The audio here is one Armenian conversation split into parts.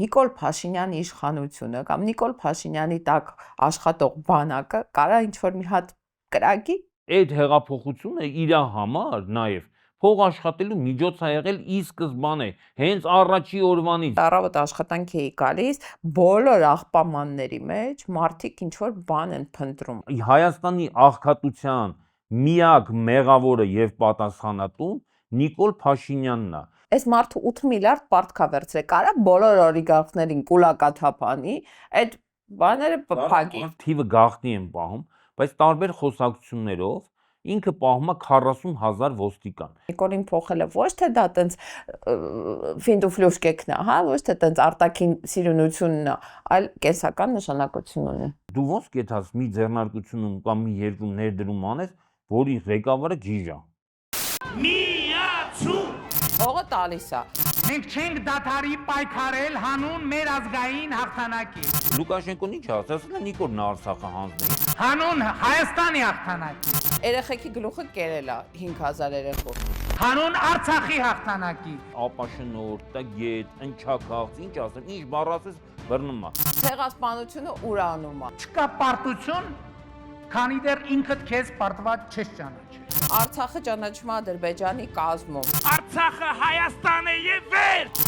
Նիկոլ Փաշինյանի իշխանությունը կամ Նիկոլ Փաշինյանի տակ աշխատող բանակը կարա ինչ-որ մի հատ կրակի։ Այդ հեղափոխությունը իր համար նաև փող աշխատելու միջոց է եղել ի սկզբանե, հենց առաջի օրվանից։ Առավոտ աշխատանքի էի գալիս, բոլոր աղբամանների մեջ մարդիկ ինչ-որ բան են փնտրում։ Հայաստանի աղքատության միակ մեղավորը եւ պատասխանատուն Նիկոլ Փաշինյանն է։ Այս մարդը 8 միլիարդ պարտքա վերցրել, կարա բոլոր օլիգարխներին կուլակաթափանի, այդ բաները փակի։ Թիվը գաղտնի են պահում, բայց տարբեր խոսակցություններով ինքը պահում է 40,000 ոստիկան։ Նիկոլին փոխելը ոչ թե դա տենց ֆինդուֆլյուշկեքն է, հա, ոչ թե տենց արտաքին սիրունությունն է, այլ կենսական նշանակություն ունի։ Դու ոնց կեցած մի ձեռնարկությունում կամ մի երկրում ներդրում անես, որի ղեկավարը գիժ է։ Միացու Փողը տալիս է։ Մենք չենք դադարի պայքարել հանուն մեր ազգային հաղթանակի։ Լուկաշենկոն ինչ ասել է Նիկոլն Արցախը հանձնել։ Հանուն Հայաստանի հաղթանակի։ Երեխեքի գլուխը կերել է 5000 երեխու։ Հանուն Արցախի հաղթանակի։ Ապաշնորհ, տգետ, ընչակաղց, ինչ ասեմ, ինչ բառ ասես բռնում է։ Ցեղասպանությունը ուրանում է։ Չկա պարտություն, քանի դեռ ինքդ քեզ պարտված չես ճանաչել։ Արցախը ճանաչում է Ադրբեջանի կազմում։ Արցախը Հայաստան է եւ վերջ։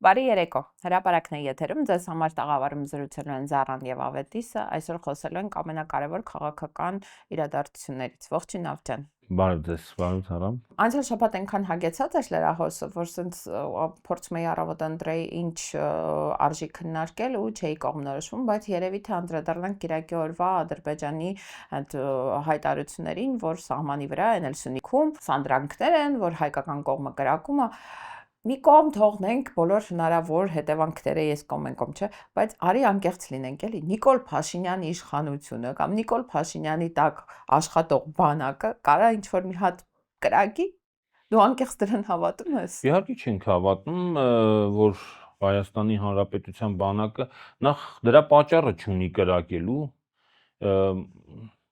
Բարի երեկո։ Հրապարակն է եթերում, ձեզ համար տաղավարում զրուցելու են Զարան եւ Ավետիսը, այսօր խոսելու ենք ամենակարևոր քաղաքական իրադարձություններից։ Ողջույն Ավջան։ Բարև ձեզ, բարև Զարան։ Անցյալ շաբաթ այնքան հագեցած էր լրահոսը, որ սենց փորձում էի առավոտ ընտրեի ինչ արժի քննարկել ու չէի կողմնորոշվում, բայց երևի թե անդրադառնանք Կիրակի օրվա Ադրբեջանի հայտարարություններին, որ սահմանի վրա են էլ Սյունիքում սանդրանքներ են, որ հայկական կողմը կրակում է։ Մի կողմ թողնենք բոլոր հնարավոր հետևանքները, ես կոմենկոմ չէ, բայց արի անկեղծ լինենք էլի։ Նիկոլ Փաշինյանի իշխանությունը կամ Նիկոլ Փաշինյանի տակ աշխատող բանակը կարա ինչ-որ մի հատ կրակի։ Դու անկեղծ դրան հավատում ես։ Իհարկե չենք հավատում, որ Հայաստանի Հանրապետության բանակը նախ դրա պատճառը չունի կրակելու,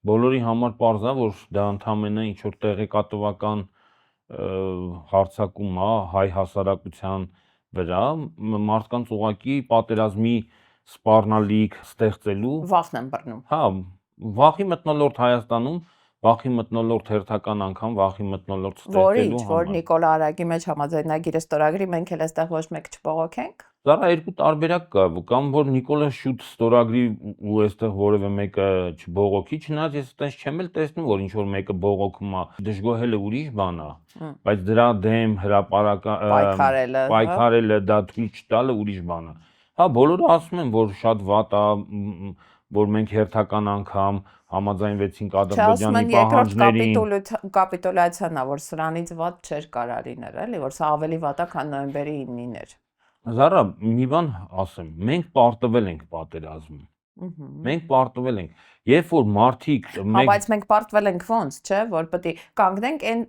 բոլորի համար պարզ է, որ դա ընդամենը ինչ-որ տեղեկատվական հարցակում է հայ հասարակության վրա, մարդկանց ուղղակի պատերազմի սպառնալիք ստեղծելու։ Վախն եմ բռնում։ Հա, վախի մթնոլորտ Հայաստանում, վախի մթնոլորտ հերթական անգամ, վախի մթնոլորտ ստեղծելու համար։ Որ Նիկոլ Արագի մեջ համաձայնագիրը ստորագրի, մենք էլ այստեղ ոչ մեկ չբողոքենք։ Դրա երկու տարբերակ կա, կամ որ Նիկոլը շուտ ստորագրի ու այստեղ որևէ մեկը չբողոքի, չնայած ես այտենց չեմ էլ տեսնում, որ ինչ որ մեկը բողոքում է, դժգոհելը ուրիշ բան է, բայց դրա դեմ հրապարական պայքարելը, դա թույլ չտալը ուրիշ բան է։ Հա, բոլորը ասում են, որ շատ վատ է, որ մենք հերթական անգամ համաձայնվեցինք Ադրբեջանի պահանջներին։ Կապիտուլյացիան է, որ սրանից վատ չէր կարող լինել, էլի, որ սա ավելի վատ է, քան նոյեմբերի 9-ին էր։ Զարա, մի բան ասեմ, մենք պարտվել ենք պատերազմում։ Մենք պարտվել ենք, երբ որ մարդիկ բայց մենք պարտվել ենք ոնց, չէ, որ պետք է կանգնենք այն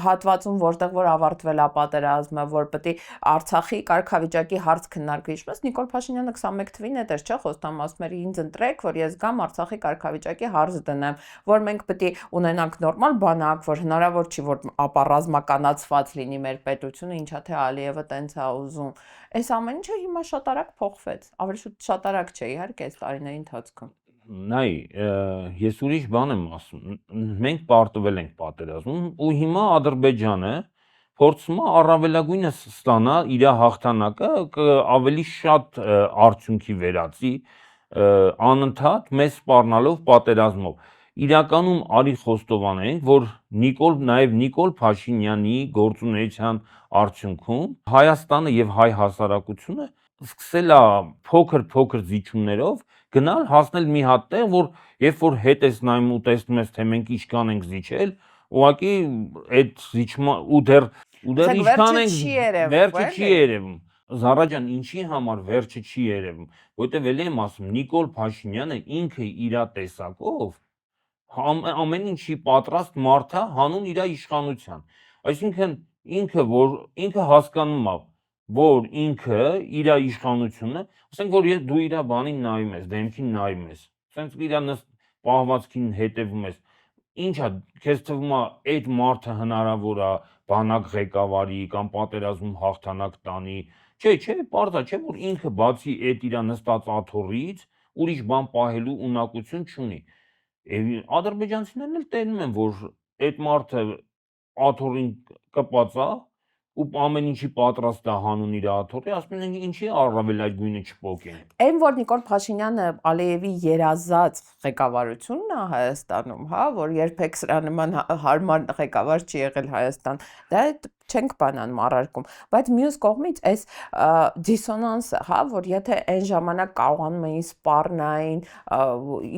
հատվածում, որտեղ որ ավարտվել է պատերազմը, որ պետք է Արցախի կարգավիճակի հարց քննարկվի, ինչպես Նիկոլ Փաշինյանը 21 թվին էր, չէ, խոստամ ասում էր ինձ ընտրեք, որ ես գամ Արցախի կարգավիճակի հարց դնեմ, որ մենք պետք է ունենանք նորմալ բանակ, որ հնարավոր չի որ ապառազմականացված լինի մեր պետությունը, ինչա թե Ալիևը տենց է ուզում։ Այս ամեն ինչը հիմա շատ արագ փոխվեց, ավելի շուտ շատ արագ չէ, իհարկե, այս տարիների ընթացքում։ Նայ, ես ուրիշ բան եմ ասում, մենք պարտվել ենք պատերազմում ու հիմա Ադրբեջանը փորձում է առավելագույնս ստանալ իր հաղթանակը ավելի շատ արդյունքի վերածի անընդհատ մեզ սպառնալով պատերազմով։ Իրականում արի խոստովանենք, որ նաև Նիկոլ Փաշինյանի գործունեության արդյունքում Հայաստանը եւ հայ հասարակությունը սկսել է փոքր զիջումներով գնալ հասնել մի հատ տեղ, որ երբ որ հետ ես նայում ու տեսնում ես, թե մենք ինչքան ենք զիջել, ուղղակի այդ զիջումը ու դեռ ինչքան ենք վերջը չի երևում։ Զարա ջան, ինչի համար վերջը չի երևում, որտեղ էլի եմ ասում, Նիկոլ Փաշինյանը ինքը իր տեսակով ամեն ինչի պատրաստ մարդ է հանուն իր իշխանության։ Այսինքն ինքը հասկանում է, որ ինքը իր իշխանությունը, ասենք որ դու իր բանին նայում ես, դեմքին նայում ես, ասենք իր պահվածքին հետևում ես, ինչա քեզ թվում է այդ մարդը հնարավոր է բանակ ղեկավարի կամ պատերազմում հաղթանակ տանի, Չէ, պարզ է, չէ, որ ինքը բացի այդ իր նստած աթոռից ուրիշ բան պահելու ունակություն չունի։ Ադրբեջանցիներն էլ տենում են, որ այդ մարդը աթոռին կպած է ու ամեն ինչի պատրաստ է հանուն իր աթոռի, ասում են ինչի առավել այդ գույնը չփոկեն։ Այն որ Նիկոլ Փաշինյանը Ալիևի երազած ղեկավարությունն է Հայաստանում, հա, որ երբեք սրա նման հարմար ղեկավար չի եղել Հայաստան, դա չենք բանան մարարկում, բայց մյուս կողմից այս դիսոնանսը, հա, որ եթե այն ժամանակ կարողանում էին սպառնային,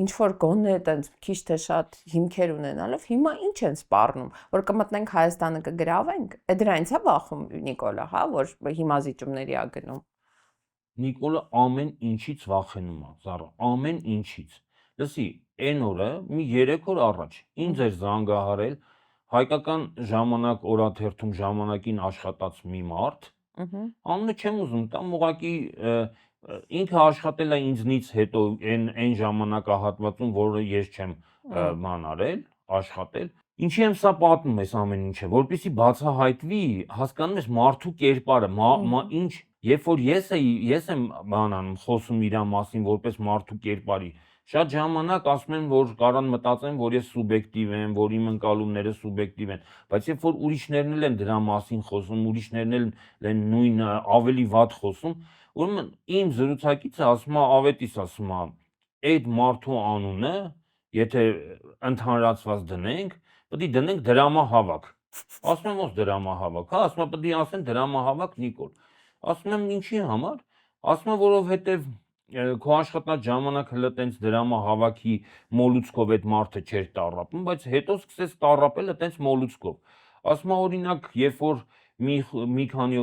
ինչ որ գոնե այտենց քիչ թե շատ հիմքեր ունենալով, հիմա ինչ են սպառնում, որ կմտնենք Հայաստանը կգրավենք, դրանից է բախում Նիկոլը, հա, որ հիմա զիջումների ա գնում։ Նիկոլը ամեն ինչից վախենում է, Զարա, ամեն ինչից։ Լսի, այն օրը մի 3 օր առաջ ինձ էր զանգահարել հայկական ժամանակ օրաթերթում ժամանակին աշխատած մի մարդ, անունը չեմ ուզում տամ, ուղղակի ինքը աշխատել է ինձնից հետո այն ժամանակահատվածում, որը ես չեմ բան արել, աշխատել։ Ինչի եմ սա պատմում ես ամեն ինչը, որպեսզի բացահայտվի, հասկանում ես մարդու կերպարը, ինչ, երբ որ ես եմ բանանում, խոսում իր մասին որպես մարդու կերպարի, շատ ժամանակ ասում են, որ կարան մտածեն, որ ես սուբյեկտիվ եմ, որ իմ ընկալումները սուբյեկտիվ են, բայց երբ որ ուրիշներն էլ են դրա մասին խոսում, ուրիշներն էլ են նույնը ավելի վատ խոսում, ուրեմն իմ զրուցակիցը ասում է, ավետիս ասում է, այդ մարդու անունը, եթե ընդհանրացված դնենք, պետք է դնենք դրամահավաք։ Ասում եմ ո՞ս դրամահավաք, հա, ասում է պետք է ասեն դրամահավաք Նիկոլ։ Ասում եմ ինչի համար։ Ասում է որովհետև քո աշխատած ժամանակը հենց տենց դրամահավաքի մոլուցքով այդ մարդը չէր տառապում, բայց հետո սկսեց տառապել տենց մոլուցքով։ Ասում է օրինակ, երբ որ մի քանի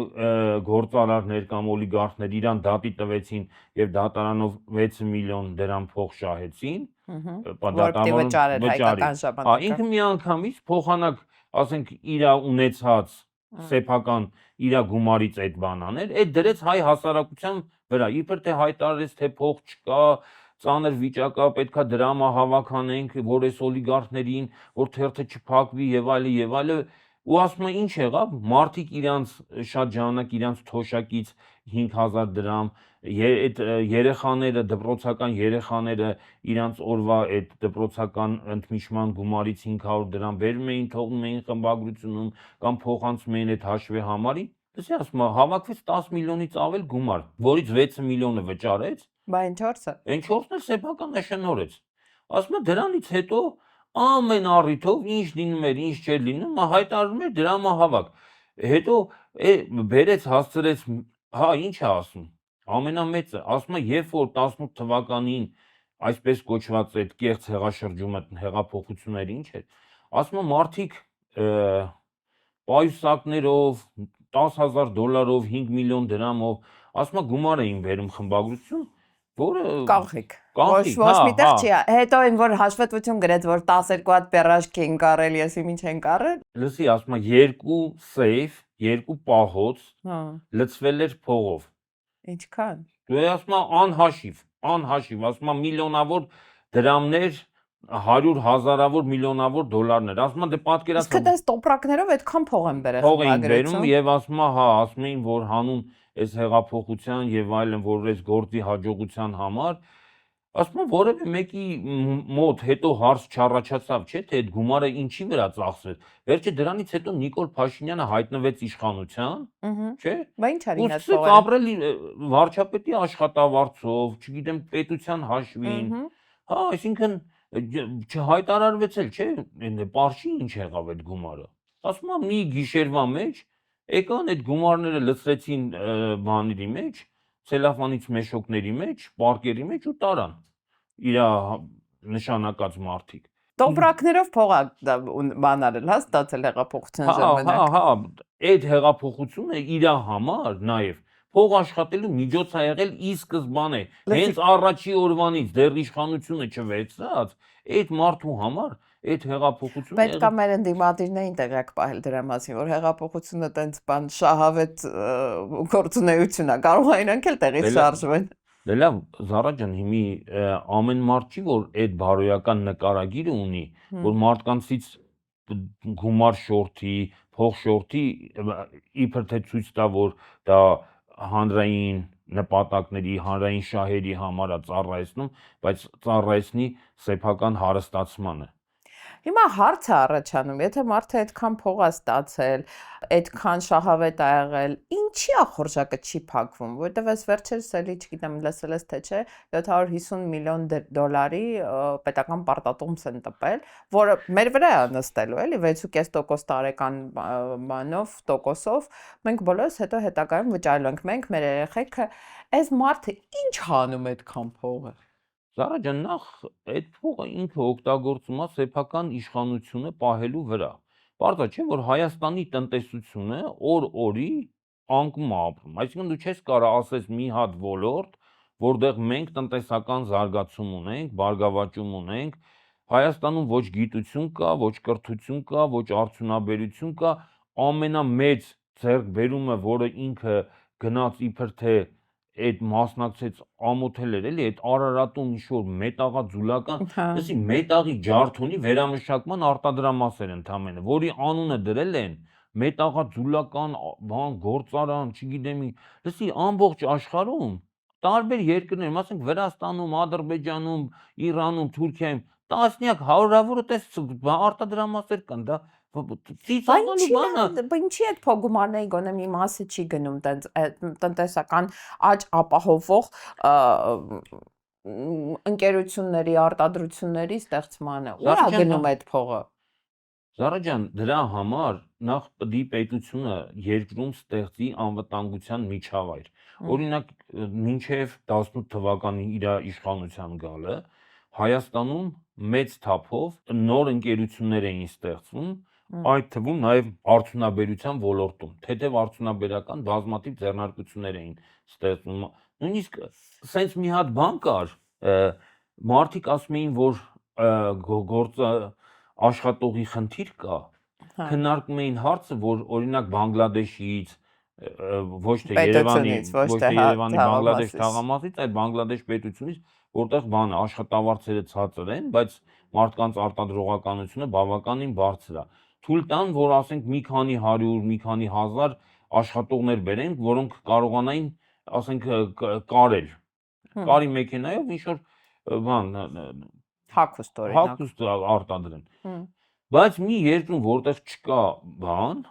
գործարարներ կամ օլիգարխներ իրան դատի տվեցին եւ դատարանով 6 միլիոն դրամ փող շահեցին, որտե վճարել հայկական ժամանակը։ Ինքը մի անգամից փոխանակ, ասենք, իր ունեցած սեփական իր գումարից այդ բանաներ, այդ դրեց հայ հասարակության վրա, իբր թե հայտարարեց, թե փող չկա, ծանր վիճակա, պետքա դրամահավաք անենք, որ այս օլիգարխներին, որ թերթը չփակվի եւ այլը, ու ասում է ինչ եղավ, մարդիկ իրանց շատ ժամանակ իրանց թոշակից 5000 դրամ, այդ երեխաները, դպրոցական երեխաները իրանց օրվա այդ դպրոցական ընդմիջման գումարից 500 դրամ բերում էին, թողնում էին խմբագրությունում կամ փոխանցում էին այդ հաշվի համարին։ Դասի ասում է, հավաքվեց 10 միլիոնից ավել գումար, որից 6 միլիոնը վճարեց, Այն 4-ը։ Այն 4-ն էլ սեփական նշանորեց։ Ասում է դրանից հետո ամեն առիթով ինչ լինում էր, ինչ չէր լինում, հայտարարում էր դրամահավաք։ Հետո բերեց հասցրեց, հա, ինչ է ասում։ Ամենամեծը, ասում է, երբ որ 18 թվականին այսպես կոչված այդ կեղծ հեղաշրջումը, հեղափոխությունները ինչ էր, ասում է մարդիկ պայուսակներով, $10,000, 5 միլիոն դրամով, ասում է գումար էին բերում խմբագրություն, որը Կանխիկ։ Ոչ միտեղ չի։ Հետո այն որ հաշվետվություն գրեց, որ 12 հատ պերաշք են կարել, ես ինչ են կարել։ Լսի, ասում է 2 սեյֆ, 2 պահոց լցվել էր փողով։ Ինչքան։ Դու ասում է անհաշիվ, ասում է միլիոնավոր դրամներ, 100,000-ավոր միլիոնավոր դոլարներ, ասում է դե պատկերացրու։ Իսկ դες տոպրակներով այդքան փող են բերել Փող էին բերում եւ ասում է, հա, ասում էին, որ հանուն այս հեղափոխության եւ այլն, որ այս գործի հաջողության համար, ասում է որևէ մեկի մոտ հետո հարց չառաջացավ, չէ՞, թե այդ գումարը ինչի վրա ծախսվեց։ Վերջը դրանից հետո Նիկոլ Փաշինյանը հայտնվեց իշխանության, չէ՞։ Բա ինչ արին այդ փողերը։ Ապրել վարչապետի աշխատավարձով, չգիտեմ, պետության հաշվին։ Հա, այսինքն չհայտարարվեց էլ, չէ՞, պարշի ինչ եղավ այդ գումարը։ Ասում է մի գիշերվա մեջ եկան այդ գումարները լցրեցին բաների մեջ, ցելոֆանից մեշոկների մեջ, պարկերի մեջ ու տարան իր նշանակած մարդիկ։ Տոպրակներով փող բան արել, հա, ստացել հեղափոխության ժամանակ։ Հա, այդ հեղափոխությունը իր համար նաև փող աշխատելու միջոց է եղել ի սկզբանե, հենց առաջի օրվանից դեռ իշխանությունը չվերցած, այդ մարդու համար այդ հեղափոխությունը Պետք է մեր ընդդիմադիրներին տեղյակ պահել դրա մասին, որ հեղափոխությունը տենց բան շահավետ գործունեություն է, կարող է իրանք էլ տեղից շարժվեն։ Դե լավ, Զարա ջան, հիմի ամեն մարդ չի, որ այդ բարոյական նկարագիրը ունի, որ մարդկանցից գումար շորթի, փող շորթի, իբր թե ցույց տա, որ դա հանրային նպատակների, հանրային շահերի համար է ծառայեցնում, բայց ծառայեցնի սեփական հարստացմանը։ Հիմա հարց է առաջանում, եթե մարդը այդքան փող է ստացել, այդքան շահավետ ա եղել, ինչի է խորժակը չի փակվում, որովհետև այս վերջերս էլի, չգիտեմ, լսել ես թե չէ, 750 միլիոն դոլարի պետական պարտատոմս են տպել, որը մեր վրա է նստելու, էլի 6.5% տարեկան բանով, տոկոսով, մենք բոլորս հետո հետագայում վճարելու ենք, մենք, մեր երեխեքը, այս մարդը ինչ հանում այդքան փողը։ Զարա ջան, նախ այդ փողը ինքը օգտագործում է սեփական իշխանությունը պահելու վրա։ Պարզ է, չէ, որ Հայաստանի տնտեսությունը օր-օրի անկում է ապրում։ Այսինքն դու չես կարող ասես մի հատ ոլորտ, որտեղ մենք տնտեսական զարգացում ունենք, բարգավաճում ունենք, Հայաստանում ոչ գիտություն կա, ոչ կրթություն կա, ոչ արդյունաբերություն կա, ամենամեծ ձեռքբերումը, որը ինքը գնաց իբր թե այդ մասնակցեց ամոթել էր էլի այդ Արարատում ինչ-որ մետաղաձուլական, ասի մետաղի ջարդոնի վերամշակման արտադրամասեր ընդամենը, որի անունը դրել են մետաղաձուլական բան գործարան, չգիտեմ, լսի ամբողջ աշխարհում տարբեր երկրներում, ասենք Վրաստանում, Ադրբեջանում, Իրանում, Թուրքիայում տասնյակ հարյուրավոր արտադրամասեր կան, դա ծիծաղալու բան է։ Բայց ինչի այդ փողգումարների գոնե մի մասը չի գնում տենց տնտեսական աճ ապահովող ընկերությունների արտադրությունների ստեղծմանը։ Ուր է գնում այդ փողը։ Զարա ջան, դրա համար նախ պետք է պետությունը երկրում ստեղծի անվտանգության միջավայր։ Օրինակ, մինչև 18 թվականի իր իշխանության գալը Հայաստանում մեծ թափով նոր ընկերություններ էին ստեղծվում, այդ թվում նաև արդյունաբերության ոլորտում, թեթև արդյունաբերական բազմաթիվ ձեռնարկություններ էին ստեղծվում։ Նույնիսկ սենց մի հատ բան կար, մարդիկ ասում էին, որ գործը աշխատողի խնդիր կա, քննարկում էին հարցը, որ օրինակ Բանգլադեշից, ոչ թե Երևանի, Բանգլադեշ թաղամասից, այլ Բանգլադեշ պետությունից, որտեղ բանը աշխատավարձերը ցածր են, բայց մարդկանց արտադրողականությունը բավականին բարձր է։ Թույլ տան, որ ասենք մի քանի 100, մի քանի 1000 աշխատողներ բերենք, որոնք կարողանային, ասենք, կարել։ Կարի մեքենայով ինչ որ բան հագուստ օրինակ հագուստ արտադրեն։ Բայց մի երկրում, որտեղ չկա բան,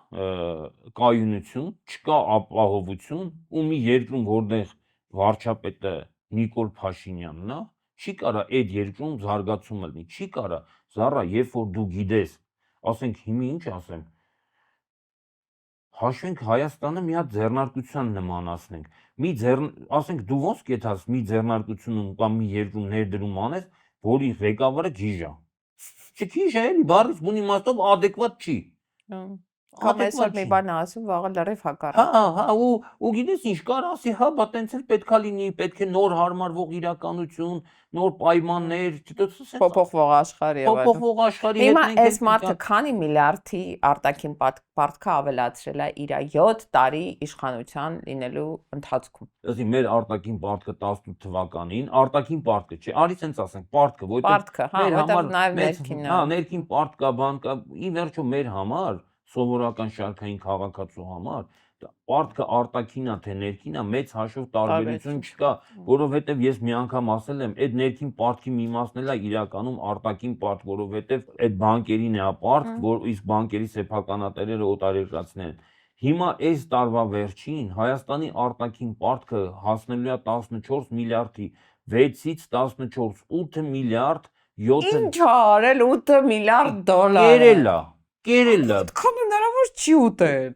կայունություն, չկա ապահովություն, ու մի երկրում, որտեղ վարչապետը Նիկոլ Փաշինյանն է, չի կարա այդ երկրում զարգացում լինի, չի կարա։ Զարա, երբ որ դու գիտես, ասենք հիմա ինչ ասեմ, հաշվենք Հայաստանը մի հատ ձեռնարկության նմանացնենք, ասենք դու ոնց կեթաս մի ձեռնարկությունում կամ մի երկրում ներդրում անես, որի ղեկավարը գիժ է։ Չգիժ է, էլի բառից բուն իմաստով adekvat չի։ Կամ այսօր մի բան ասում, վաղը լրիվ հակառակ։ Հա, ու գիտես ինչ կար ասի, հա, բա տենց էլ պետքա լինի, պետք է նոր հարմարվող իրականություն, նոր պայմաններ, փոփոխվող աշխարհի եւ այլն։ Փոփոխվող աշխարհի հետ Հիմա այս մարդը քանի միլիարդի արտաքին պարտքը ավելացրել է իր 7 տարի իշխանության լինելու ընթացքում։ Ասի մեր արտաքին պարտքը 18 թվականին, արտաքին պարտքը չէ, արի սենց ասենք, պարտքը, որտեղ նաև ներքինն է։ Հա, ներքին պարտ կա, բան կա, ի վերջո մեր համար սովորական շարքային քաղաքացու համար պարտքը արտաքինա թե ներքինա մեծ հաշվով տարբերություն չկա, որովհետև ես մի անգամ ասել եմ, այդ ներքին պարտքի մի մասն էլ է իրականում արտաքին պարտ, որովհետև այդ բանկերին է պարտ, որ իսկ բանկերի սեփականատերերը օտարերկրացիներ են։ Հիմա այս տարվա վերջին Հայաստանի արտաքին պարտքը հասնելու է 14 միլիարդի, 6-ից 14, 8 միլիարդ 7 Ինչ արել 8 միլիարդ դոլար։ Կերել է։ Այդքան հնարավոր չի ուտել։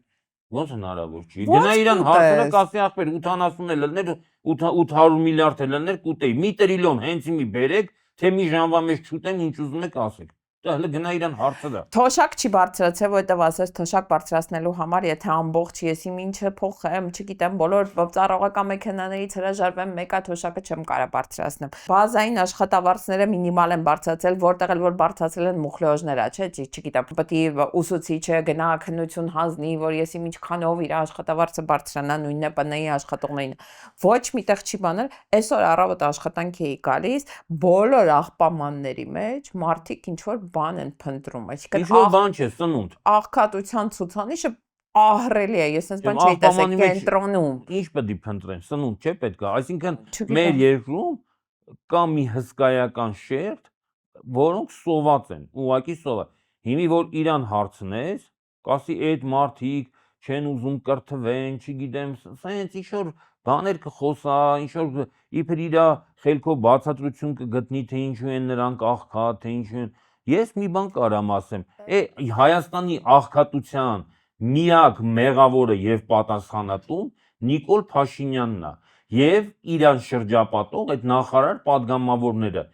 Ոնց հնարավոր չի։ Գնա իրան հարցը կասի ախպեր 80 էլ լներ 800 միլիարդ էլ լներ կուտեի։ Մի տրիլիոն հենց իմի բերեք, թե մի ժամվա մեջ չուտեմ, ինչ ուզում եք ասեք։ Դա հələ գնա իրան հարցը դա։ Թոշակ չի բարձրացել, որովհետև ասես թոշակ բարձրացնելու համար, եթե ամբողջ ես իմ ինչը փոխեմ, չգիտեմ, բոլոր ծառայողական մեքենաներից հրաժարվեմ, մեկա թոշակը չեմ կարա բարձրացնեմ։ Բազային աշխատավարձները մինիմալ են բարձրացել, որտեղ էլ որ բարձրացել են մուխլյոժները, չէ, չգիտեմ, պետք է ուսուցիչը գնա քննություն հանձնի, որ ես իմ ինչքանով իր աշխատավարձը բարձրանա, նույնն է ՊՆ-ի աշխատողներին։ Ոչ միտեղ չի բանել, այսօր առավոտ աշխատանք էի գալիս, բոլոր աղբամանների մեջ մարդիկ ինչ որ բան են փնտրում, այսինքն ինչ որ բան չէ, սնունդ։ աղքատության ցուցանիշը ահռելի է, ես sense բան չի տեսել կենտրոնում։ Ինչ պետք է փնտրեմ, սնունդ չէ պետք է, այսինքն Չգիտեմ։ մեր երկրում կա մի հսկայական շերտ, որոնք սոված են, ուղղակի սոված։ Հիմի որ իրան հարցնես, կասի այդ մարդիկ չեն ուզում կրթվեն, չգիտեմ, սենց ինչ որ բաներ կխոսա, ինչ որ իբր իր խելքով բացատրություն կգտնի, թե ինչու են նրանք աղքատ, թե ինչու են։ Ես մի բան կարամ ասեմ, Հայաստանի աղքատության միակ մեղավորը եւ պատասխանատուն Նիկոլ Փաշինյանն է եւ իրան շրջապատող այդ նախարար падգամավորները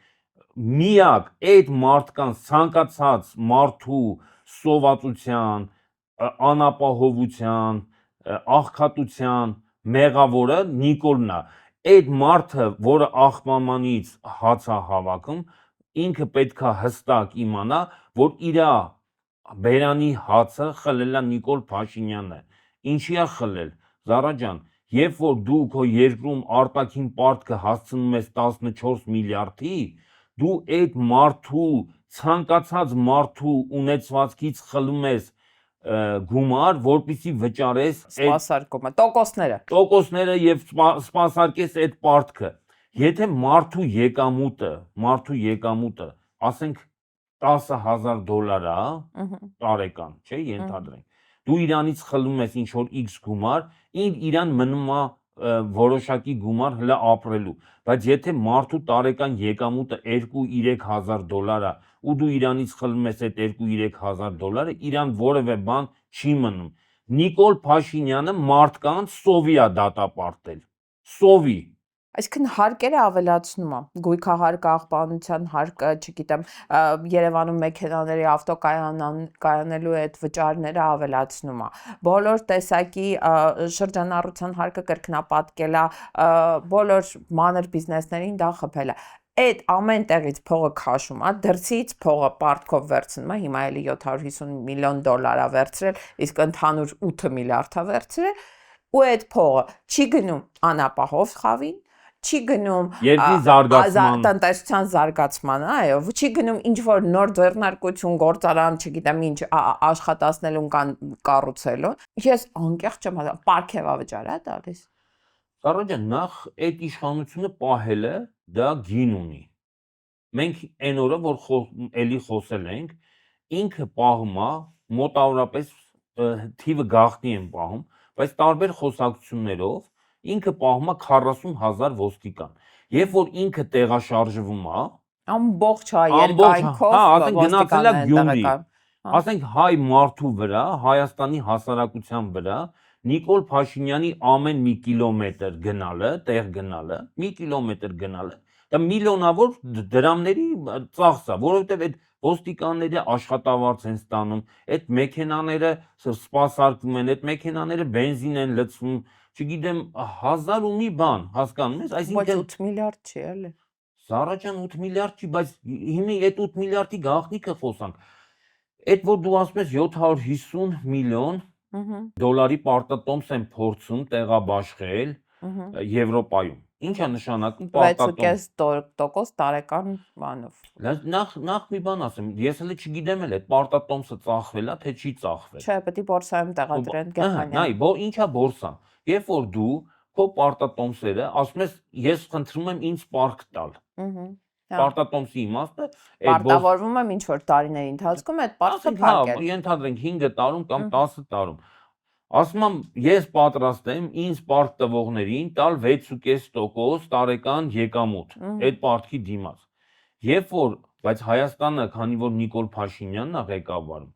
միակ այդ մարդկանց ցանկացած մարդու սովածության, անապահովության, աղքատության մեղավորը Նիկոլն է։ Այդ մարդը, որը աղբամանից հաց է հավաքում, ինքը պետքա հստակ իմանա, որ իր բերանի հացը խլել է Նիկոլ Փաշինյանը։ Ինչի է խլել, Զարա ջան, երբ որ դու քո երկրում արտաքին պարտքը հասցնում ես 14 միլիարդի, դու այդ մարդու ցանկացած մարդու ունեցվածքից խլում ես գումար, որպեսզի վճարես սպասարկումը, տոկոսները եւ սպասարկես այդ պարտքը։ Եթե մարդու եկամուտը, ասենք $10,000 է, տարեկան, չէ, ենթադրենք։ Դու իրանից խլում ես ինչ որ X գումար, իրան մնում է որոշակի գումար հլը ապրելու, բայց եթե մարդու տարեկան եկամուտը $2-3,000 է, ու դու իրանից խլում ես այդ $2-3,000, իրան որևէ բան չի մնում։ Նիկոլ Փաշինյանը մարդկանց սովի է դատապարտել, սովի։ Այսինքն հարկերը ավելացնում է, գույքահարկը, աղբանության հարկը, չգիտեմ, Երևանում մեքենաների ավտոկայանելու այդ վճարները ավելացնում է։ Բոլոր տեսակի շրջանառության հարկը կրկնապատկել է, բոլոր մանր բիզնեսներին դա խփել է։ Այդ ամեն տեղից փողը քաշում է, դրսից փողը պարտքով վերցնում է, հիմա էլի $750 միլիոն է վերցրել, իսկ ընդհանուր 8 միլիարդ է վերցրել, ու այդ փողը չի գնում անապահով խավին, չի գնում տնտեսության զարգացման, այո, չի գնում ինչ որ նոր ձեռնարկություն, գործարան, չգիտեմ ինչ աշխատացնելուն կան կառուցելուն։ Ես անկեղծ չեմ ասում, պարգևա վճարա տալիս։ Զարա ջան, նախ այդ իշխանությունը պահելը դա գին ունի։ Մենք այն օրը, որ էլի խոսել ենք, ինքը պահում է մոտավորապես թիվը գաղտնի են պահում, բայց տարբեր խոսակցություններով ինքը պահում է 40,000 ոստիկան։ Երբ որ ինքը տեղաշարժվում է, ամբողջ երկայնքով, ասենք գնացել է Գյումրի, ասենք հայ մարդու վրա, Հայաստանի հասարակության վրա, Նիկոլ Փաշինյանի ամեն մի կիլոմետր գնալը, տեղ գնալը, մի կիլոմետր գնալը, դա միլիոնավոր դրամների ծախս է, որովհետև այդ ոստիկանները աշխատավարձ են ստանում, այդ մեքենաները սպասարկվում են, այդ մեքենաները բենզին են լցվում, չգիտեմ, 1000 ու մի բան, հասկանում ես, այսինքն 8 միլիարդ չի էլի։ Զարա ջան, 8 միլիարդ չի, բայց հիմա այդ 8 միլիարդի գաղտնիքը խոսանք։ Այդ որ դու ասում ես 750 միլիոն դոլարի պարտատոմս են փորձում տեղաբաշխել Եվրոպայում։ Ինչ է նշանակում պարտատոմս 6.5% տարեկան բանով։ Նախ մի բան ասեմ, ես հələ չգիտեմ էլ այդ պարտատոմսը ծախվել է, թե չի ծախվել։ Չէ, պետք է բորսայում տեղադրեն Գերմանիայում։ Նայ, ինչա բորսան։ Երբ որ դու քո պարտատոմսերը ասում ես, ես խնդրում եմ ինձ պարտք տալ։ Պարտատոմսի իմաստը պարտավորվում եմ ինչ որ տարիների ընթացքում այդ պարտքը փակել։ Ենթադրենք 5 տարում կամ 10 տարում։ Ասում եմ, ես պատրաստ եմ ինձ պարտք տվողներին տալ 6.5% տարեկան եկամուտ այդ պարտքի դիմաց։ Երբ որ, բայց Հայաստանը, քանի որ Նիկոլ Փաշինյանն է ղեկավարում,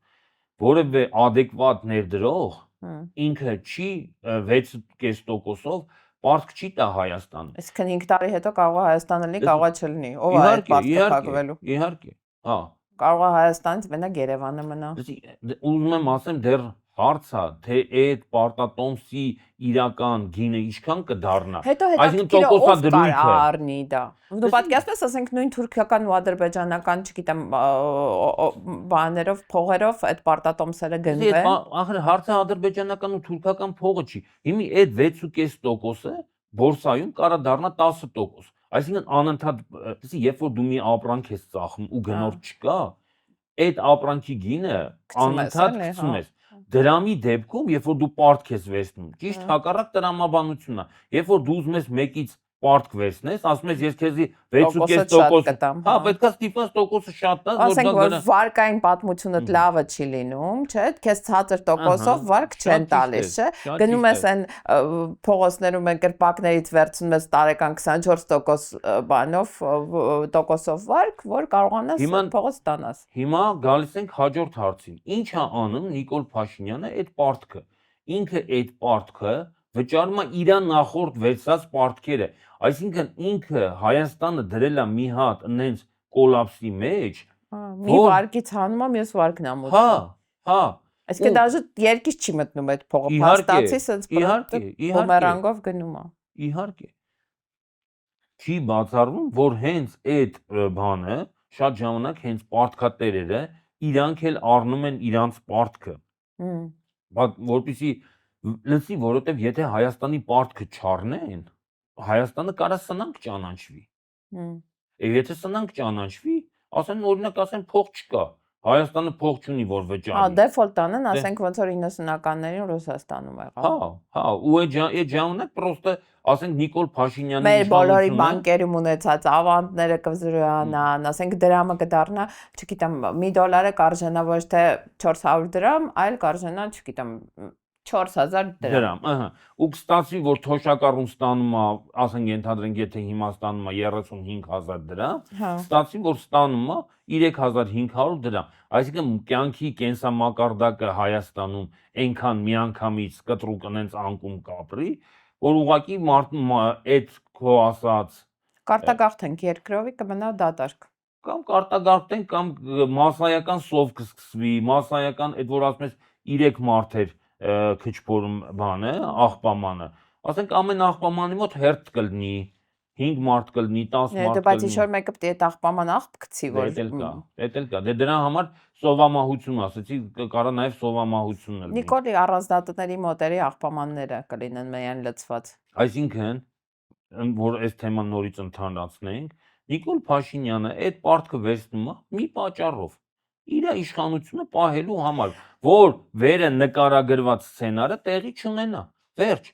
որևէ adekvat ներդրող ինքը չի 6.5%-ով պարտք չի տա Հայաստանը։ Այսինքն 5 տարի հետո կարող է Հայաստանը լինի, կարող է չլինի։ Ով է այդ պարտքը փակվելու։ Իհարկե, հա։ Կարող է Հայաստանից մենակ Երևանը մնա։ Ուզում եմ ասեմ, դեռ հարց է, թե այդ պարտատոմսի իրական գինը ինչքան կդառնա։ Այսինքն ով կարող առնի դա։ Դու պատկերացնես, ասենք նույն թուրքական ու ադրբեջանական, չգիտեմ, բաներով, փողերով այդ պարտատոմսերը գնվեն։ Ախր հարցը ադրբեջանական ու թուրքական փողը չի։ Հիմա այդ 6.5%-ը բորսայում կարա դառնա 10%։ Այսինքն անընդհատ, երբ որ դու մի ապրանք ես ծախում ու գնորդ չկա, այդ ապրանքի գինը անընդհատ գցում ես։ Դրամի դեպքում, երբ որ դու պարտք ես վերցնում, ճիշտ հակառակ տրամաբանությունն է։ Երբ որ դու ուզում ես մեկից պարտք վերցնես, ասում ես ես քեզի 6.5%, հա, պետքա ստիպված տոկոսը շատ տաս, որ ասենք դա որ գնա։ վարկային պատմությունը լավը չի լինում, չէ՞, քեզ ցածր տոկոսով վարկ չեն տալիս, չէ՞։ Գնում ես այն փողոցներում են կրպակներից վերցնում ես տարեկան 24% բանով տոկոսով վարկ, որ կարողանաս փողոց ստանաս։ Հիմա գալիս ենք հաջորդ հարցին։ Ինչ է անում Նիկոլ Փաշինյանը այդ պարտքը։ Ինքը այդ պարտքը վճարում է իր նախորդ վերցած պարտքերը, այսինքն ինքը Հայաստանը դրել է մի հատ այնց կոլապսի մեջ, մի վարկից հանում է, մյուս վարկն է մտնում։ Հա։ Այսինքն դաժե երկից չի մտնում այդ փողը, փաստացի սենց բումերանգով գնում է։ Իհարկե։ Չի բացառվում, որ հենց այդ բանը շատ ժամանակ հենց պարտքատերերը իրանք էլ առնում են իրանց պարտքը։ Որպեսզի լսի, որովհետև եթե Հայաստանի պարտքը չառնեն, Հայաստանը կարա սնանք ճանաչվի։ Եվ եթե սնանք ճանաչվի, ասեն օրինակ ասեն փող չկա, Հայաստանը փող չունի, որ վճարի։ Դեֆոլտ անեն, ասենք ոնց որ 90-ականներին Ռուսաստանում եղավ։ Հա, ու այդ ժամանակ պրոստը ասենք Նիկոլ Փաշինյանի մեր բոլորի բանկերում ունեցած ավանդները կվզրանան, ասենք դրամը կդառնա, չգիտեմ, $1 կարժենա ոչ թե 400 դրամ, այլ կարժենա, չգիտեմ, 4000 դրամ, ահա։ Ու կստացվի, որ թոշակառուն ստանում է, ասենք ենթադրենք, եթե հիմա ստանում է 35000 դրամ, ստացվի, որ ստանում է 3500 դրամ։ Այսինքն կյանքի կենսամակարդակը Հայաստանում այնքան միանգամից կտրուկ անենց անկում կապրի, որ ուղղակի այդ քո ասած կարտագաղթենք երկրովի կմնա դատարկ։ Կամ կարտագաղթենք, կամ մասսայական սով կսկսվի, մասսայական այդ որ ասում ես 3 մարդեր քչփորում բանը, աղբամանը, ասենք ամեն աղբամանի մոտ հերթ կլինի, 5 մարդ կլինի, 10 մարդ կլինի։ Բայց ինչ-որ մեկը պետք է այդ աղբաման աղբ գցի, որ Դա էլ կա։ Դե դրա համար սովամահություն ասեցի, կարա նաև սովամահությունն լինի։ Նիկոլի առանձնատների մոտերի աղբամանները կլինեն միայն լցված։ Այսինքն, որ այս թեման նորից ընդհանրացնենք, Նիկոլ Փաշինյանը այդ պարտքը վերցնում է մի պատճառով։ Իր իշխանությունը պահելու համար, որ վերը նկարագրված սցենարը տեղի չունենա։ Վերջ։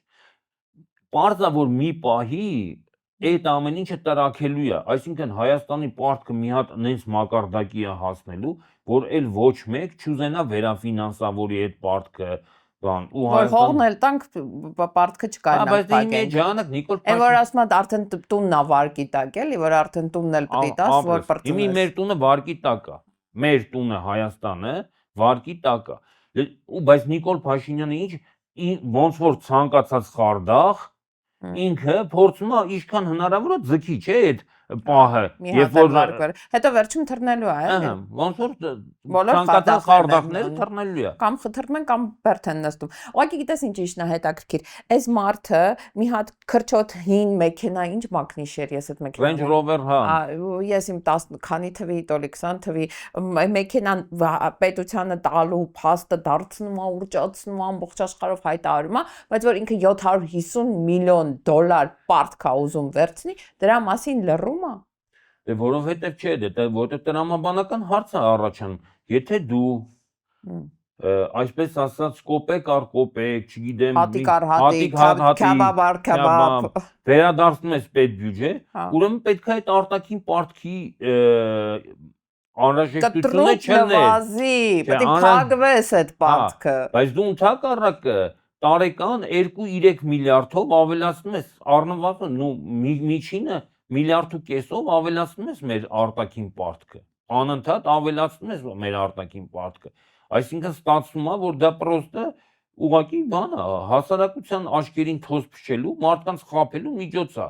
Պարզ է, որ մի պահի այդ ամեն ինչը տրաքելու է, այսինքն Հայաստանի պարտքը մի հատ նենց մակարդակի է հասնելու, որ էլ ոչ մեկ չուզենա վերաֆինանսավորի այդ պարտքը, բան, ու Հայաստան հողն էլ տանք պարտքը չկարողանա փակել։ Բայց դե ժամանակ Նիկոլ Փաշինյանը որ ասում է արդեն տունն է վարկի տակ, էլի, որ արդեն տունն էլ պետք է տաս, որ պրծնես։ Հիմա մեր տունը վարկի տակ է։ Մեր տունը Հայաստանը վարկի տակ է։ Բայց Նիկոլ Փաշինյանը ոնց որ ցանկացած խարդախ ինքը փորձում է ինչքան հնարավոր է ձգի, չէ՞ այդ պահը, երբ որ հետո վերջում թռնելու է, էլի։ Ոնց որ ցանկացած խարդախները թռնելու է։ Կամ խթռնում են կամ բերդ են նստում։ Ուղղակի գիտես ինչն է հետաքրքիր։ Այս մարդը մի հատ քրչոտ հին մեքենա, ինչ մակնիշեր ես այդ մեքենան։ Range Rover, հա։ Ես իմ 10 քանի թվի, տոլի 20 թվի մեքենան պետությանը տալու փաստը դարձնում է, ուռճացնում է, ամբողջ աշխարհով հայտարարում է, բայց որ ինքը $750 միլիոն պարտք է ուզում վերցնի, դրա մասին լռում է։ Դե որովհետև չէ, դե որովհետև տրամաբանական հարց է առաջանում։ Եթե դու այսպես ասած կոպեկ առ կոպեկ, չգիտեմ, հատիկ առ հատիկ, քեբաբ առ քեբաբ վերադարձնում ես պետբյուջե, ուրեմն պետք է այդ արտաքին պարտքի անհրաժեշտությունը չլներ։ Պետք է փակվես այդ պարտքը։ Բայց դու ընդհակառակը տարեկան 2-3 միլիարդով ավելացնում ես առնվազն միջինը 1.5 միլիարդով ավելացնում ես մեր արտաքին պարտքը։ Անընդհատ ավելացնում ես մեր արտաքին պարտքը։ Այսինքն ստացվում է, որ դա պրոստը ուղղակի բան է, հասարակության աչքերին թոզ փչելու, մարդկանց խաբելու միջոց է։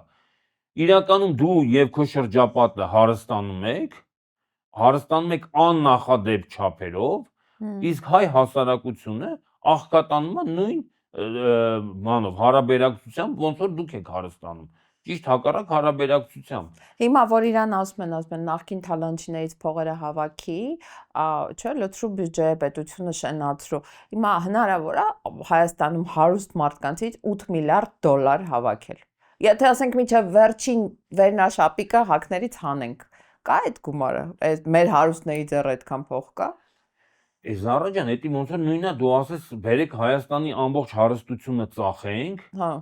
Իրականում դու եւ քո շրջապատը հարստանում եք աննախադեպ չափերով, իսկ հայ հասարակությունը աղքատանում է նույն բանով, հարաբերակցությամբ, ոնց որ դուք եք հարստանում։ Ճիշտ հակառակ հարաբերակցությամբ։ Հիմա որ իրան ասում են նախկին թալանչիներից փողերը հավաքի, չէ, լցրու բյուջեը պետությունը շենացրու։ Հիմա հնարավոր է Հայաստանում հարուստ մարդկանցից $8 միլիարդ հավաքել։ Եթե ասենք մինչև վերջին Զարա ջան, դա ոնց որ նույնա դու ասես, բերեք Հայաստանի ամբողջ հարստությունը ծախենք, Հա։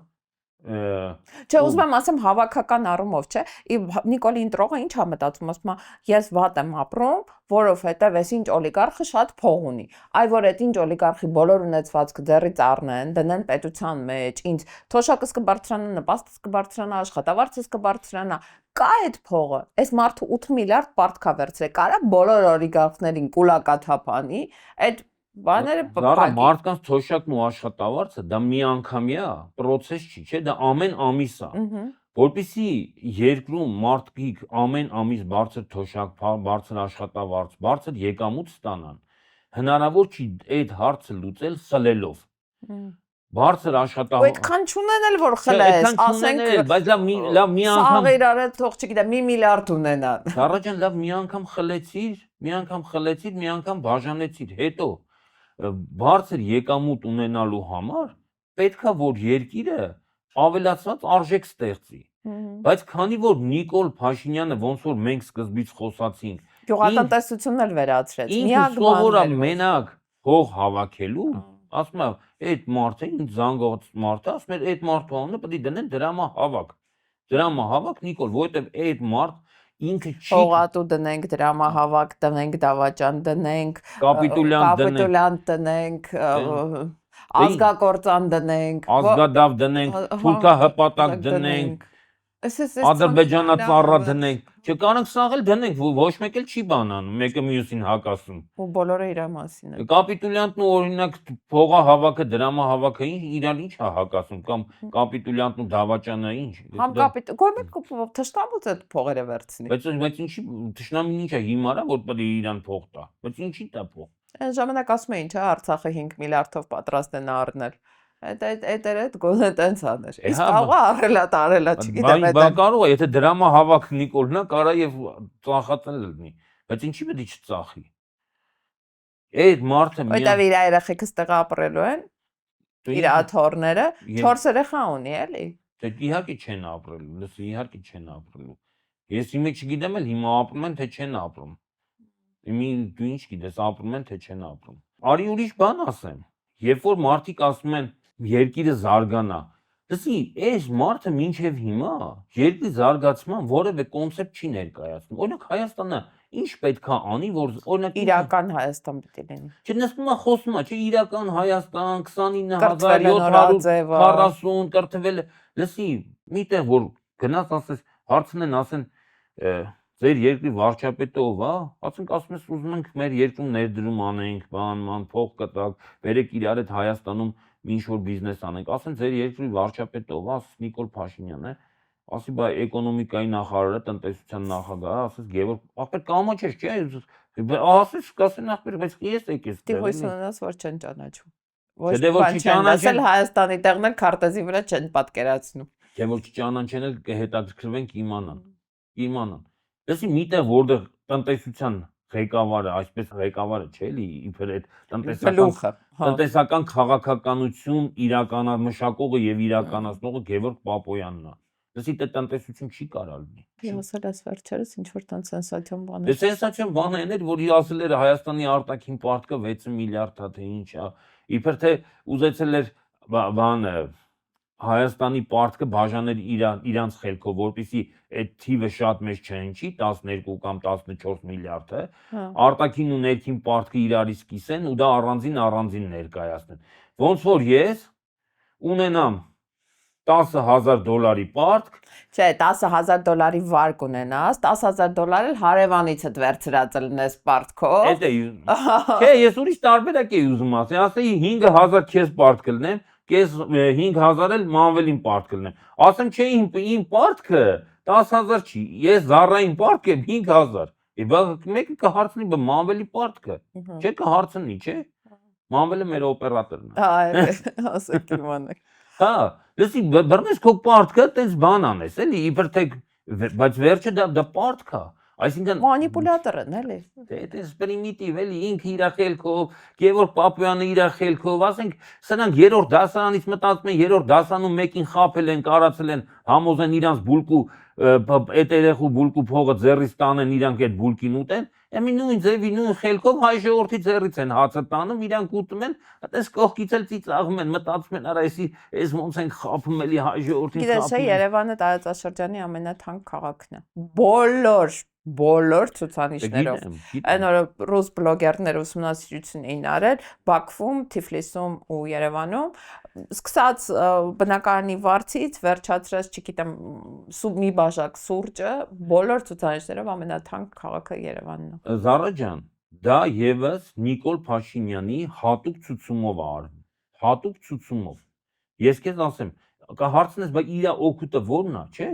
Չէ, ուզում եմ ասեմ հավաքական առումով, չէ։ Նիկոլի ինտրողը ինչ է մտածում, ասում է, ես վատ եմ ապրում, որովհետև այս ինչ օլիգարխը շատ փող ունի։ Այ որ այդ ինչ օլիգարխի բոլոր ունեցվածքը ձեռից առնեն, դնեն պետության մեջ, ինձ թոշակս կբարձրանա, նպաստս կբարձրանա, աշխատավարձս կբարձրանա, կա այդ փողը։ Այս մարդը 8 միլիարդ պարտքա վերցրել, կարա բոլոր օլիգարխներին կուլակաթափանի, այդ բաները Զարա մարդկանց թոշակն ու աշխատավարձը դա միանգամյա process չի, չէ, դա ամեն ամիս է։ Որպեսզի երկրում մարդիկ ամեն ամիս բարձր թոշակ, բարձր աշխատավարձ, բարձր եկամուտ ստանան, հնարավոր չի այդ հարցը լուծել սլելով։ Բարձր աշխատավարձ։ Այդքան չունեն էլ որ խլես, ասենք, բայց լավ մի անգամ սաղ իրարը թող չգիտեմ, 1 միլիարդ ունենան։ Զարա ջան, լավ մի անգամ խլեցիր, մի անգամ բաժանեցիր, հետո բարձր եկամուտ ունենալու համար պետքա որ երկիրը ավելացված արժեք ստեղծի։ Բայց քանի որ Նիկոլ Փաշինյանը ոնց որ մենք սկզբից խոսացինք, գյուղատնտեսությունն էլ վերացրեց։ Ինքը սովոր է մենակ հող հավաքելու, ասում է, այդ մարդը ինձ զանգված մարդը, ասում է, այդ մարդու անունը պետք է դնեն դրամահավաք։ Դրամահավաք Նիկոլ, որովհետև այդ մարդ ինքը չի Հողատու դնենք, դրամահավաք դնենք, դավաճան դնենք, կապիտուլյան դնենք, ազգակործան դնենք, ազգադավ դնենք, թուրքահպատակ դնենք, ադրբեջանացառա դնենք, չկանենք սաղ էլ դնենք, ոչ մեկ էլ չի բանանում, մեկը մյուսին հակասում։ Ու բոլորը իր մասին է։ Կապիտուլյանտն ու օրինակ փողահավաքը, դրամահավաքը իրար ինչ է հակասում կամ կապիտուլյանտն ու դավաճանը ինչ։ Համ կապիտուլ, թշնամուց այդ փողերը վերցնի։ Բայց ինչի թշնամին ինչ է հիմարա, որ պետք է իրան փող տա։ Բայց ինչի տա փող։ Այն ժամանակ ասում էին, չէ, Արցախը 5 միլիարդով պատրաստ են առնել։ Այդ գոնե տենց աներ։ Իսկ աղա առելա տարելա, չգիտեմ, Բա կարող է, եթե դրամահավաք Նիկոլնա կարա եւ ծախածել լինի, բայց ինչի պետք է չծախի։ Այդ մարդը Որտեւ իր երեխեքը ստեղ ապրելու են, իր աթոռները 4 երեխա ունի, էլի։ Դե իհարկե չեն ապրելու, լսի, իհարկե չեն ապրելու։ Ես իմը չգիտեմ էլ հիմա ապրում են, թե չեն ապրում։ Դու ինչ գիտես, ապրում են, թե չեն ապրում։ Արի ուրիշ բան ասեմ։ Երբ որ մարդիկ ասում են երկիրը զարգանա, լսի, այս մարդը մինչև հիմա երկրի զարգացման որևէ կոնցեպտ չի ներկայացնում։ Օրինակ Հայաստանը ինչ պետք է անի, որ օրինակ իրական Հայաստան պետք է լինի։ Չէ, նստում է խոսում է, չէ, իրական Հայաստան 29740 կրթվել է։ Լսի, միտեղ որ գնաց ասես, հարցնեն, ասեն ձեր երկրի վարչապետը ով է, ասենք ասում ես ուզում ենք մեր երկրում ներդրում անենք, բան, փող կտակ, բերեք իրար հետ Հայաստանում ինչ որ բիզնես անենք, ասեն ձեր երկրի վարչապետը ով է, ասես Նիկոլ Փաշինյանն է, ասի բա էկոնոմիկայի նախարարը, տնտեսության նախագահը, ասես Գևորգ, ախպեր կամաչես, չէ, ասես կասեն ախպեր, բայց ես եկես։ Դե հույս ունենաս որ չեն ճանաչում։ Ոչ բան չեն ասել Հայաստանի տեղն էլ քարտեզի վրա չեն պատկերացնում։ Չէ որ չճանաչեն էլ կհետաքրքրվենք իմանան։ Լսի միտեղ որտեղ տնտեսության ղեկավարը, այսպես ղեկավարը չէ՞ էլի, իբր այդ տնտեսական քաղաքականություն մշակողը եւ իրականացնողը Գևորգ Պապոյանն է։ Լսի դա տնտեսություն չի կարա լինի։ Ասել ես վերջերս ինչ որ տան սենսացիոն բան է։ Դե սենսացիոն բան է, որ ասել էր Հայաստանի արտաքին պարտքը 6 միլիարդ է, թե ինչ է։ Իբր թե ուզեցել էր բանը Հայաստանի պարտքը բաժանել իրանց խելքով, որպեսզի այդ թիվը շատ մեծ չհնչի, 12 կամ 14 միլիարդը, արտաքին ու ներքին պարտքը իրարից կիսեն ու դա առանձին ներկայացնեն։ Ոնց որ ես ունենամ $10,000 պարտք, չէ, $10,000 վարկ ունենաս, $10,000 էլ հարևանիցդ վերցրած լինես պարտքով։ Չէ, ես ուրիշ տարբերակ էի ուզում ասել, ասեի 5,000 քեզ պարտք կլինեմ, կես 5,000 էլ մանվելին պարտք կլինեմ։ Ասեմ չէ, իմ պարտքը 10,000 չի, ես զառային պարտք եմ 5,000։ Բա մեկը կհարցնի, բա մանվելի պարտքը, չէ կհարցնի, չէ։ Մանվելը մեր օպերատորն է։ Հա, ասեք իմանեք։ Հա, լսի, բռնես քո պարտքը, տես բան անես, էլի, իբր թե բայց վերջը դա պարտք է։ Այսինքն մանիպուլյատոր են, էլի։ Դա պրիմիտիվ էլի, ինքը իր խելքով, Գևորգ Պապոյանը իր խելքով, ասենք, սրանք երրորդ դասարանից մտածում են, երրորդ դասանում մեկին խաբել են, կարացել են, համոզեն իրանց բուլկու, այդ երեխու բուլկու փողը ձեռից տանեն, իրանք այդ բուլկին ուտեն, Էմի նույն ձևի նույն խելքով հայ ժողովրդի ձեռից են հացը տանում, իրանք ուտում են, այդպես կողքից էլ ծիծաղում են, մտածում են, արա էս ոնց են խափում էլի հայ ժողովրդին Գիտես, խափում են։ Երևանը տարածաշրջանի ամենաթանկ քաղաքն է։ Բոլոր ցուցանիշներով։ Այն օրը ռուս բլոգերները ուսումնասիրություն էին արել Բաքվում, Թիֆլիսում ու Երևանում, սկսած բնակարանի վարձից վերջացրած, չգիտեմ, մի բաժակ սուրճը, բոլոր ցուցանիշներով ամենաթանկ քաղաքը Երևանն է։ Զարա ջան, դա եւս Նիկոլ Փաշինյանի հատուկ ցուցումով է արվում։ Հատուկ ցուցումով։ Ես քեզ ասեմ, կհարցնես, բայց իր օգուտը ո՞րն է, չէ՞։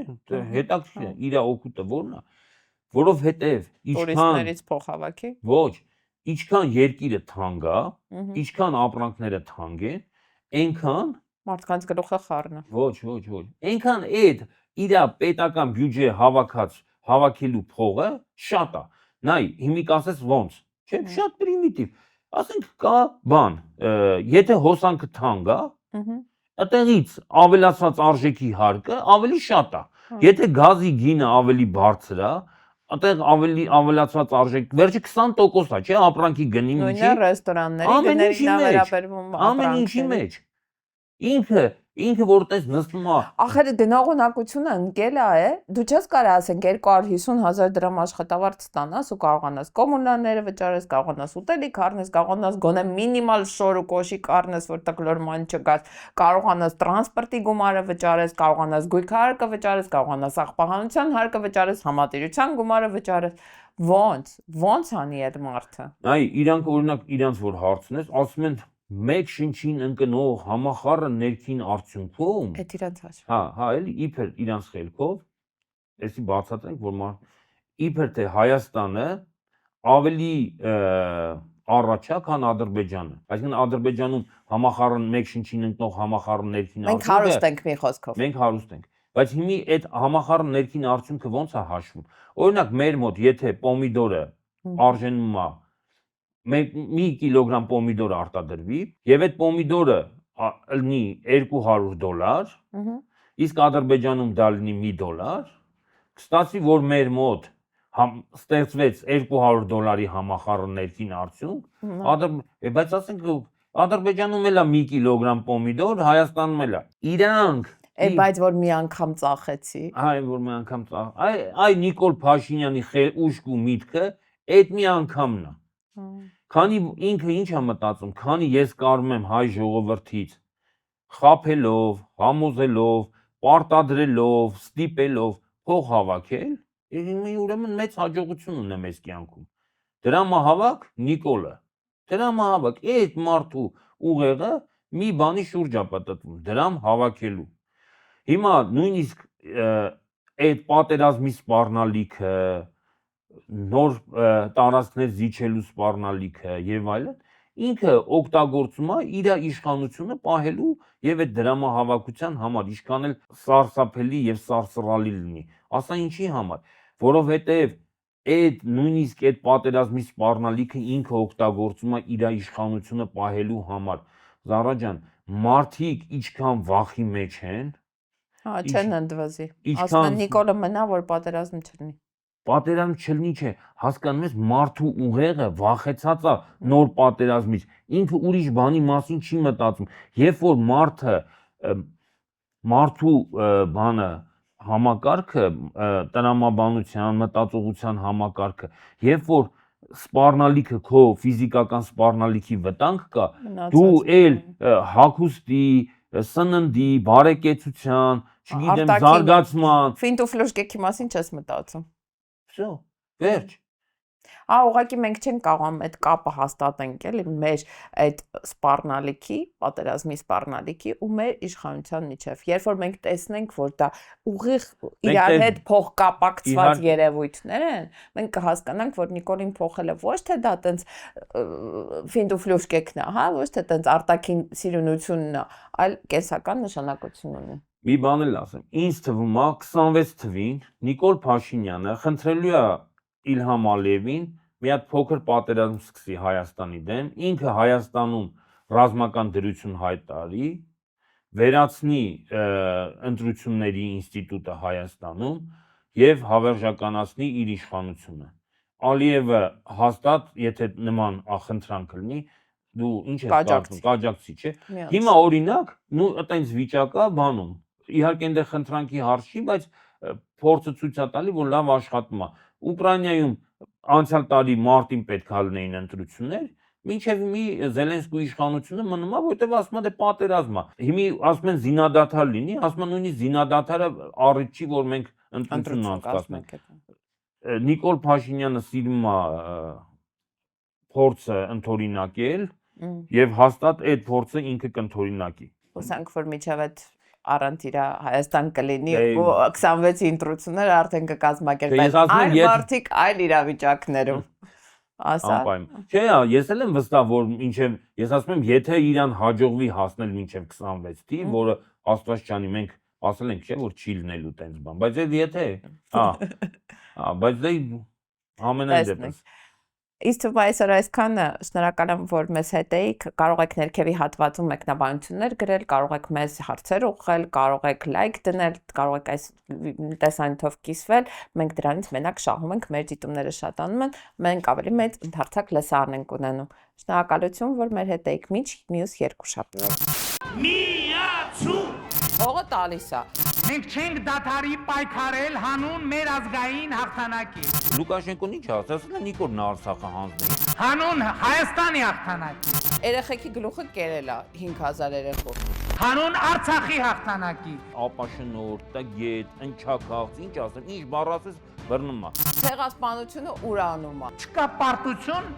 Հետաքրքիր է, իր օգուտը ո՞րն է, որովհետեւ տուրիստներից փոխհավաքի։ Ոչ, ինչքան երկիրը թանկ է, ինչքան ապրանքները թանկ են, այնքան մարդկանց գլուխը խառն է։ Ոչ, այնքան այդ իր պետական բյուջե հավաքելու փողը շատ է։ Նայ, հիմիկ ասես ոնց, չէ՞, շատ պրիմիտիվ։ Ասենք կա բան, եթե հոսանքը թանկ է, այդտեղից ավելացած արժեքի հարկը ավելի շատ է։ Եթե գազի գինը ավելի բարձր է, այդտեղ ավելացած արժեք, վերջը 20% է, չէ՞, ապրանքի գնի միջի։ Նույնը ռեստորանների գներին է վերաբերվում ամեն ինչի մեջ։ Ինքը որտես նստում է։ Ախր գնողունակությունը ընկել է, դու չես կարող ասենք 250,000 դրամ աշխատավարձ ստանաս ու կարողանաս կոմունալները վճարես, կարողանաս ուտելիք առնես, կարողանաս գոնե մինիմալ շոր ու կոշիկ առնես, որտեղ լորման չգաս, կարողանաս տրանսպորտի գումարը վճարես, կարողանաս գույքահարկը վճարես, կարողանաս աղբահանության հարկը վճարես, համատիրության գումարը վճարես։ Ոնց անի այդ մարդը։ Այ իրանք օրինակ իրանց որ հարցնես, ասում են մեկ շնչին ընկնող համախառը ներքին արդյունքում Այդ իրանց հաշվի։ հա, էլի իբր իրանց խելքով, էսի բացատրենք, որ իբր թե Հայաստանը ավելի առաջ է, քան Ադրբեջանը։ Այսինքն Ադրբեջանում համախառն մեկ շնչին ընկնող համախառն ներքին Մենք հարուստ ենք մի խոսքով։ Մենք հարուստ ենք։ Բայց հիմի այդ համախառն ներքին արդյունքը ոնց է հաշվում։ Օրինակ մեր մոտ եթե պոմիդորը արժենում է մի կիլոգրամ պոմիդոր արտադրվի եւ այդ պոմիդորը լինի $200, իսկ Ադրբեջանում դա լինի $1, կստացվի, որ մեր մոտ ստեղծվեց $200 համախառն ներքին արդյունք, բայց ասենք Ադրբեջանում էլ է մի կիլոգրամ պոմիդոր, Հայաստանում էլ է։ Իրանք Բայց որ մի անգամ ծախեցի։ Որ մի անգամ այ Նիկոլ Փաշինյանի ուշք ու միտքը այդ մի անգամն է։ Քանի ինքը ինչ է մտածում, քանի ես կարում եմ հայ ժողովրդից խափելով, համոզելով, պարտադրելով, ստիպելով փող հավաքել, ուրեմն մեծ հաջողություն ունեմ այս կյանքում։ Դրամահավաք Նիկոլը, դրամահավաք այդ մարդու ուղեղը մի բանի շուրջ է պատտվում, դրամ հավաքելու։ Հիմա նույնիսկ այդ պատերազմի սպառնալիքը, նոր տարածքներ զիջելու սպառնալիքը եւ այլն, ինքը օգտագործում է իր իշխանությունը պահելու եւ այդ դրամահավաքության համար, ինչքան էլ սարսափելի եւ սարսռալի լինի։ Ասա ինչի համար, որովհետեւ այդ նույնիսկ այդ պատերազմի սպառնալիքը ինքը օգտագործում է իր իշխանությունը պահելու համար։ Զարա ջան, մարդիկ ինչքան վախի մեջ են, չեն ընդվզի։ Ասում են Նիկոլը մնա, որ պատերազմ չլինի։ Պատերազմ չլինի չէ, հասկանում ես մարդու ուղեղը վախեցած է նոր պատերազմից, ինքը ուրիշ բանի մասին չի մտածում, երբ որ մարդու բանը համակարգը, տրամաբանության, մտածողության համակարգը, երբ որ սպառնալիքը քո ֆիզիկական սպառնալիքի վտանգ կա, դու էլ հագուստի, սննդի, բարեկեցության, չգիտեմ, զարգացման, ֆինտ ու ֆլուշկեքի մասին չես մտածում։ Всё, վերջ։ Ուղղակի մենք չենք կարող այդ կապը հաստատենք, էլի, մեր այդ սպառնալիքի, պատերազմի սպառնալիքի ու մեր իշխանության միջև։ Երբ որ մենք տեսնենք, որ դա ուղիղ իրար հետ փոխկապակցված երևույթներ են, մենք կհասկանանք, որ Նիկոլին փոխելը ոչ թե դա տենց ֆինտ ու ֆլուշկեկն է, հա, ոչ թե տենց արտաքին սիրունությունն է, այլ կենսական նշանակություն ունի։ Մի բան էլ ասեմ, ինձ թվում է 26 թվին Նիկոլ Փաշինյանը խնդրելու է Իլհամ Ալիևին մի հատ փոքր պատերազմ սկսի Հայաստանի դեմ, ինքը Հայաստանում ռազմական դրություն հայտարարի, վերացնի ընտրությունների ինստիտուտը Հայաստանում եւ հավերժականացնի իր իշխանությունը։ Ալիևը հաստատ, եթե նման խնդրանք լինի, դու ինչ ես կարծում, կաջակցի, չէ։ Հիմա օրինակ, նու այտենց վիճակա բանում։ Իհարկե այնտեղ խնդրանքի հարց չի, բայց փորձը ցույց է տալի, որ լավ աշխատում է։ Ուկրաինայում անցյալ տարի մարտին պետք է լինեին ընտրություններ, մինչև մի Զելենսկու իշխանությունը մնում է, որտեղ ասում է դե պատերազմ է։ Հիմի ասում են զինադադար լինի, ասում են նույնիսկ զինադադարը առիթ չի, որ մենք ընտրություն անցկացնենք։ Նիկոլ Փաշինյանը սիրում է փորձը ընդօրինակել եւ հաստատ այդ փորձը ինքը կընդօրինակի։ Հուսանք, որ միջև այդ առանց իր Հայաստան կլինի ու 26-ի ընտրությունները արդեն կկազմակերպեն այլ մարդիկ այլ իրավիճակներում։ Ասա։ Չէ, ես էլ եմ վստահ, որ մինչև ես ասում եմ, եթե իրան հաջողվի հասնել մինչև 26-ի, որը Աստված չանի, մենք ասել ենք, չէ, որ չի լինելու տենց բան, բայց եթե, բայց դե ամենայն դեպս Իսկ թվում է այսօր այսքանը, շնորհակալ եմ, որ մեզ հետ էիք, կարող եք ներքևի հատվածում մեկնաբանություններ գրել, կարող եք մեզ հարցեր ուղղել, կարող եք լայք դնել, կարող եք այս տեսանյութով կիսվել, մենք դրանից մենակ շահում ենք, մեր դիտումները շատանում են, մենք ավելի մեծ ընդհանրակ լսարան ենք ունենում։ Շնորհակալություն, որ մեր հետ էիք, մինչ մյուս երկուշաբթի։ Միացու Հողը տալիս է։ Մենք չենք դադարի պայքարել հանուն մեր ազգային հաղթանակի։ Լուկաշենկոն ինչ ասել է Նիկոլն Արցախը հանձնել։ Հանուն Հայաստանի հաղթանակի։ Երեխեքի գլուխը կերել է 5000 երեխու։ Հանուն Արցախի հաղթանակի։ Ապաշնորհ, տգետ, ընչակաղց, ինչ ասեմ, ինչ բառ ասես բռնում է։ Ցեղասպանությունը ուրանում է։ Չկա պարտություն,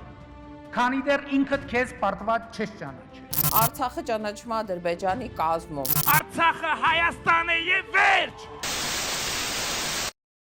քանի դեռ ինքդ քեզ պարտված չես ճանաչել։ Արցախը ճանաչում է Ադրբեջանի կազմում։ Արցախը Հայաստան է եւ վերջ։